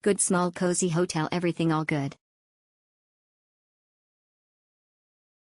Good small cozy hotel, everything all good.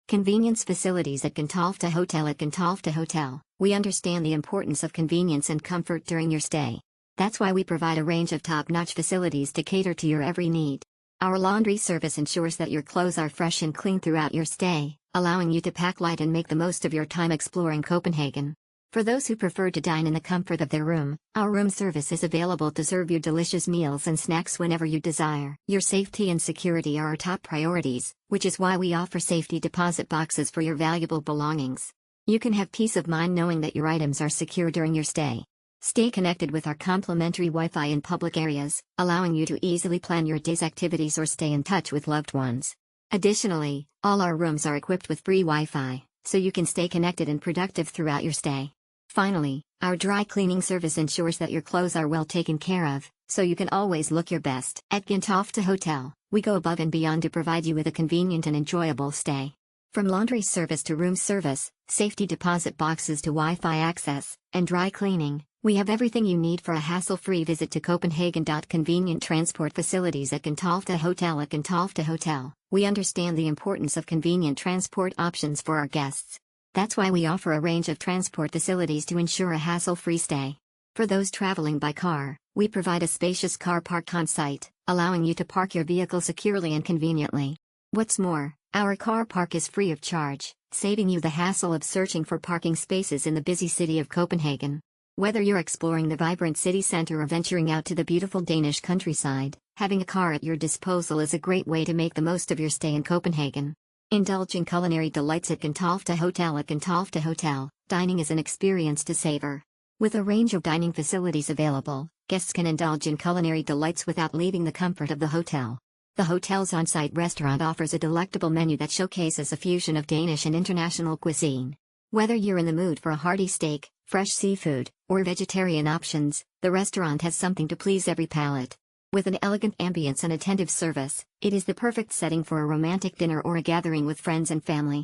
Convenience facilities at Gentofte HotelAt Gentofte Hotel. We understand the importance of convenience and comfort during your stay. That's why we provide a range of top-notch facilities to cater to your every need. Our laundry service ensures that your clothes are fresh and clean throughout your stay, allowing you to pack light and make the most of your time exploring Copenhagen. For those who prefer to dine in the comfort of their room, our room service is available to serve you delicious meals and snacks whenever you desire. Your safety and security are our top priorities, which is why we offer safety deposit boxes for your valuable belongings. You can have peace of mind knowing that your items are secure during your stay. Stay connected with our complimentary Wi-Fi in public areas, allowing you to easily plan your day's activities or stay in touch with loved ones. Additionally, all our rooms are equipped with free Wi-Fi, so you can stay connected and productive throughout your stay. Finally, our dry cleaning service ensures that your clothes are well taken care of, so you can always look your best. At Gentofte Hotel, we go above and beyond to provide you with a convenient and enjoyable stay. From laundry service to room service, safety deposit boxes to Wi-Fi access, and dry cleaning, we have everything you need for a hassle-free visit to Copenhagen. Convenient transport facilities at Gentofte HotelAt Gentofte Hotel. We understand the importance of convenient transport options for our guests. That's why we offer a range of transport facilities to ensure a hassle-free stay. For those traveling by car, we provide a spacious car park on site, allowing you to park your vehicle securely and conveniently. What's more, our car park is free of charge, saving you the hassle of searching for parking spaces in the busy city of Copenhagen. Whether you're exploring the vibrant city center or venturing out to the beautiful Danish countryside, having a car at your disposal is a great way to make the most of your stay in Copenhagen. Indulge in culinary delights at Gentofte HotelAt Gentofte Hotel. Dining is an experience to savor. With a range of dining facilities available, guests can indulge in culinary delights without leaving the comfort of the hotel. The hotel's on-site restaurant offers a delectable menu that showcases a fusion of Danish and international cuisine. Whether you're in the mood for a hearty steak, fresh seafood, or vegetarian options, the restaurant has something to please every palate. With an elegant ambience and attentive service, it is the perfect setting for a romantic dinner or a gathering with friends and family.